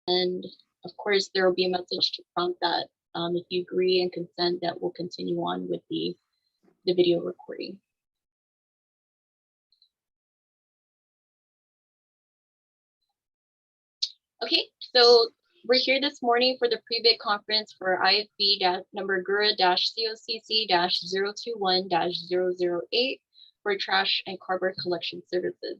And of course, there will be a message to prompt that if you agree and consent, that we'll continue on with the video recording. Okay, so we're here this morning for the pre-bid conference for IFB number GHURA-COCC-021-008 for trash and cardboard collection services.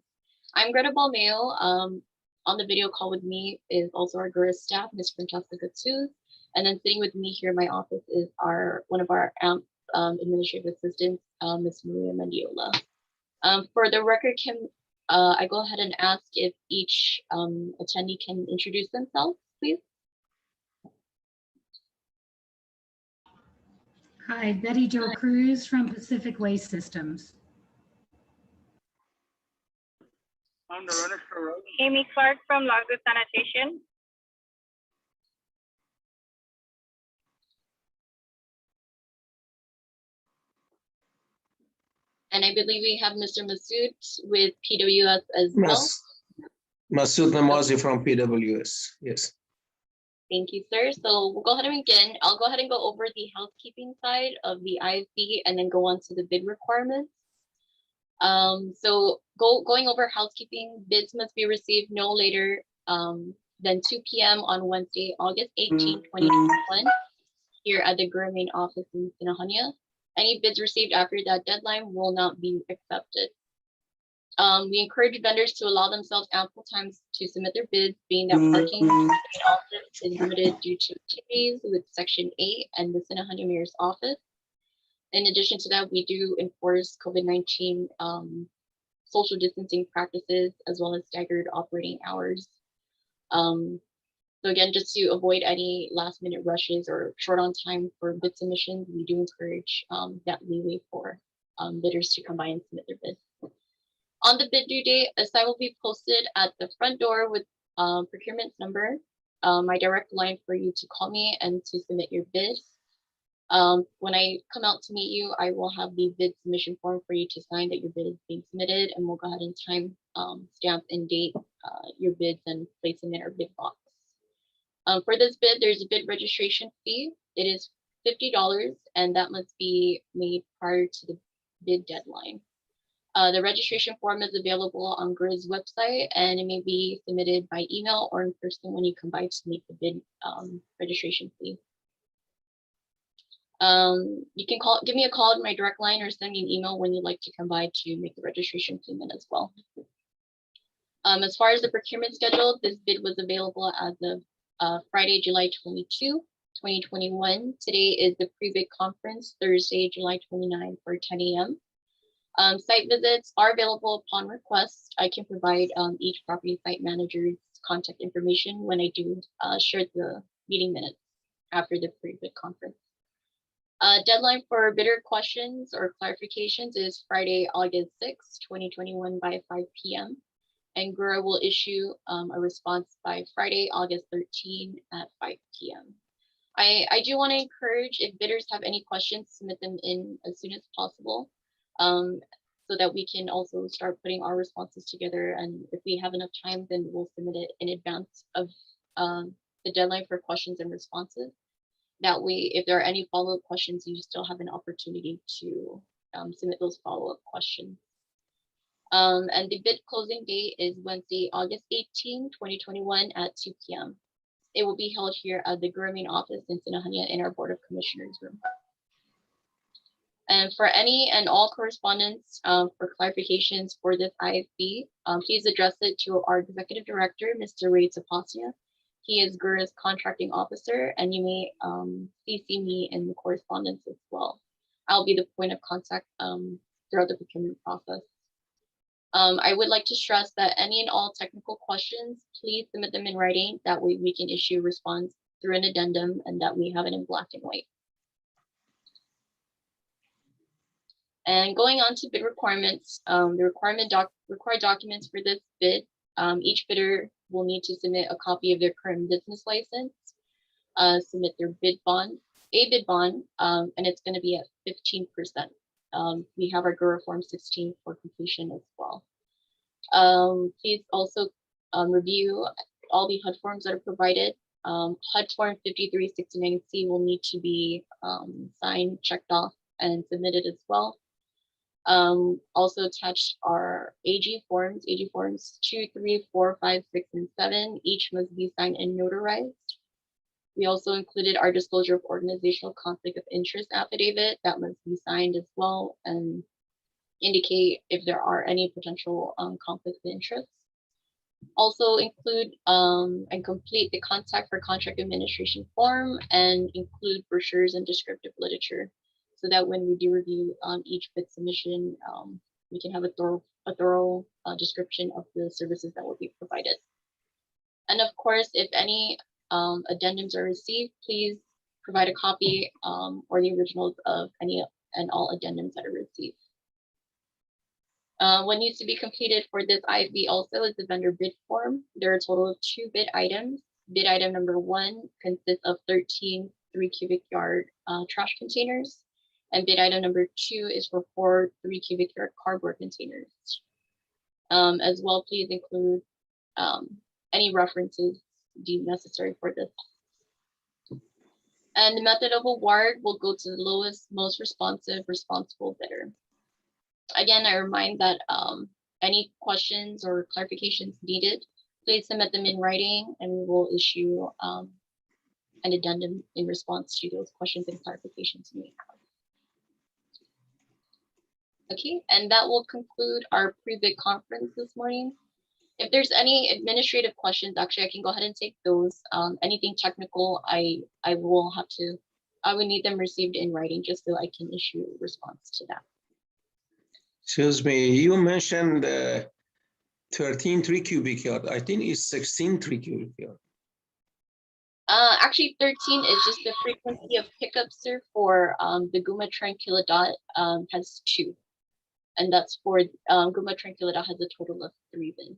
I'm Greta Balmeo. On the video call with me is also our GHURA staff, Ms. Francesca Gatsuz, and then sitting with me here in my office is one of our AMP administrative assistants, Ms. Maria Mendiola. For the record, can I go ahead and ask if each attendee can introduce themselves, please? Hi, Betty Jo Cruz from Pacific Waste Systems. I'm Veronica Rose. Amy Clark from Lagos Sanitation. And I believe we have Mr. Masood with PWS as well. Masood Namazi from PWS, yes. Thank you, sir. So we'll go ahead and begin. I'll go ahead and go over the housekeeping side of the IFB and then go on to the bid requirements. So going over housekeeping, bids must be received no later than 2 p.m. on Wednesday, August 18, 2021, here at the GHURA main office in Sinahania. Any bids received after that deadline will not be accepted. We encourage vendors to allow themselves ample time to submit their bids, being that parking in the main office is limited due to activities with Section 8 and the Sinahania Mayor's Office. In addition to that, we do enforce COVID-19 social distancing practices as well as staggered operating hours. So again, just to avoid any last minute rushes or short on time for bid submissions, we do encourage that leeway for bidders to come by and submit their bids. On the bid due date, a sign will be posted at the front door with procurement number, my direct line for you to call me and to submit your bid. When I come out to meet you, I will have the bid submission form for you to sign that your bid is being submitted, and we'll go ahead and time stamp and date your bids and place them in our bid box. For this bid, there's a bid registration fee. It is $50, and that must be made prior to the bid deadline. The registration form is available on GHURA's website, and it may be submitted by email or in person when you come by to make the bid registration fee. You can give me a call at my direct line or send me an email when you'd like to come by to make the registration payment as well. As far as the procurement schedule, this bid was available as of Friday, July 22, 2021. Today is the pre-bid conference, Thursday, July 29 for 10 a.m. Site visits are available upon request. I can provide each property site manager's contact information when I do share the meeting minutes after the pre-bid conference. Deadline for bidder questions or clarifications is Friday, August 6, 2021 by 5 p.m. And GHURA will issue a response by Friday, August 13 at 5 p.m. I do want to encourage, if bidders have any questions, submit them in as soon as possible so that we can also start putting our responses together. And if we have enough time, then we'll submit it in advance of the deadline for questions and responses. That way, if there are any follow-up questions, you still have an opportunity to submit those follow-up questions. And the bid closing date is Wednesday, August 18, 2021 at 2 p.m. It will be held here at the GHURA main office in Sinahania in our Board of Commissioners room. And for any and all correspondence for clarifications for this IFB, please address it to our Executive Director, Mr. Ray Tapasia. He is GHURA's contracting officer, and you may CC me in the correspondence as well. I'll be the point of contact throughout the procurement process. I would like to stress that any and all technical questions, please submit them in writing. That way we can issue a response through an addendum and that we have it in black and white. And going on to bid requirements, the required documents for this bid, each bidder will need to submit a copy of their current business license, submit their bid bond, and it's going to be at 15%. We have our GHURA Form 16 for completion as well. Please also review all the HUD forms that are provided. HUD form 5369C will need to be signed, checked off, and submitted as well. Also attached are AG forms 2, 3, 4, 5, 6, and 7. Each must be signed and notarized. We also included our disclosure of organizational conflict of interest affidavit that must be signed as well and indicate if there are any potential conflicts of interest. Also include and complete the contact for contract administration form and include brochures and descriptive literature so that when we do review each bid submission, we can have a thorough description of the services that will be provided. And of course, if any addendums are received, please provide a copy or the originals of any and all addendums that are received. What needs to be completed for this IFB also is the vendor bid form. There are a total of 2 bid items. Bid item number 1 consists of 13 3 cubic yard trash containers. And bid item number 2 is for 4 3 cubic yard cardboard containers. As well, please include any references deemed necessary for this. And the method of award will go to the lowest, most responsible bidder. Again, I remind that any questions or clarifications needed, please submit them in writing and we will issue an addendum in response to those questions and clarifications you may have. Okay, and that will conclude our pre-bid conference this morning. If there's any administrative questions, actually, I can go ahead and take those. Anything technical, I would need them received in writing just so I can issue a response to that. Excuse me, you mentioned 13 3 cubic yard. I think it's 16 3 cubic yard. Actually, 13 is just the frequency of pickups, sir, for the Guma Tranquilidad has 2. And that's for Guma Tranquilidad has a total of 3 bins.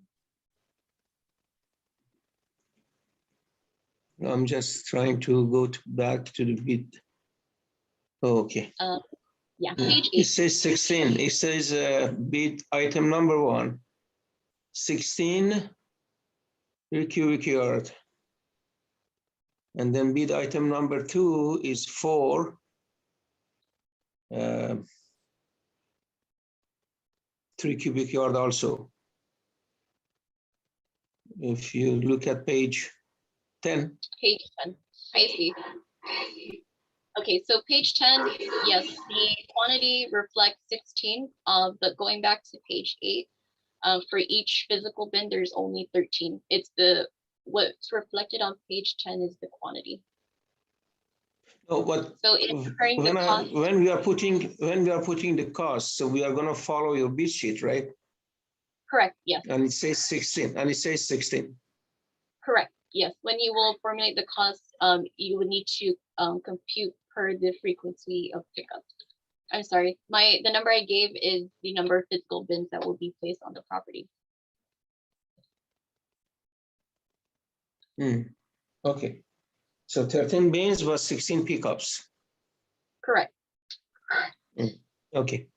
I'm just trying to go back to the bid. Oh, okay. Yeah, page 8. It says 16. It says bid item number 1, 16 3 cubic yard. And then bid item number 2 is 4 3 cubic yard also. If you look at page 10. Page 10, I see. Okay, so page 10, yes, the quantity reflects 16, but going back to page 8, for each physical bin, there's only 13. It's what's reflected on page 10 is the quantity. No, but So it's referring to cost. when we are putting the cost, so we are going to follow your bid sheet, right? Correct, yes. And it says 16, and it says 16. Correct, yes. When you will formulate the cost, you would need to compute per the frequency of pickups. I'm sorry, the number I gave is the number of physical bins that will be placed on the property. Okay, so 13 bins was 16 pickups. Correct. Okay.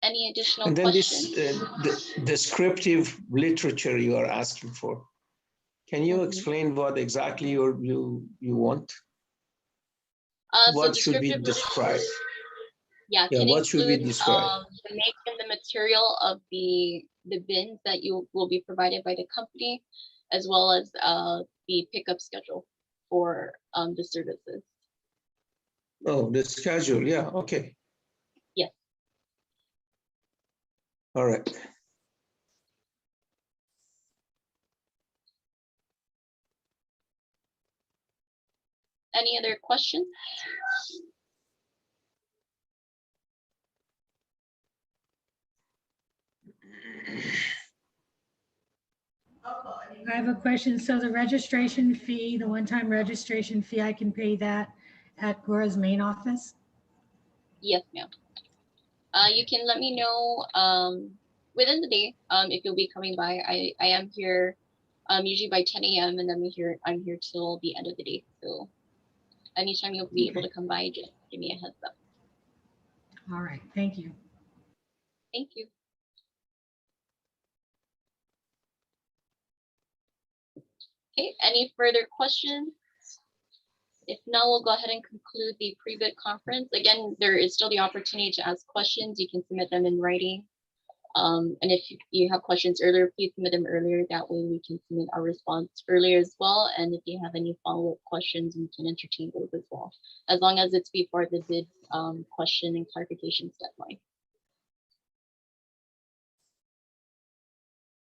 Any additional And then questions? this the descriptive literature you are asking for. Can you explain what exactly you want? What should be described? Yeah, Yeah, can what should be include described? the make and the material of the bins that you will be provided by the company, as well as the pickup schedule for the services. Oh, the schedule. Yeah. Okay. Yes. All right. Any other questions? I have a question. So the registration fee, the one-time registration fee, I can pay that at GHURA's main office? Yes, ma'am. You can let me know within the day if you'll be coming by. I am here usually by 10 a.m. and then I'm here till the end of the day. So anytime you'll be able to come by, just give me a heads up. All right, thank you. Thank you. Okay, any further questions? If not, we'll go ahead and conclude the pre-bid conference. Again, there is still the opportunity to ask questions. You can submit them in writing. And if you have questions earlier, please submit them earlier. That way we can submit our response earlier as well. And if you have any follow-up questions, we can entertain those as well, as long as it's before the bid question and clarification deadline.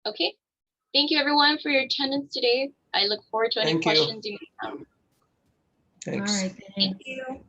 Okay, thank you everyone for your attendance today. I look forward to any Thank you. questions you may have. All Thanks. right, Thank thanks. you.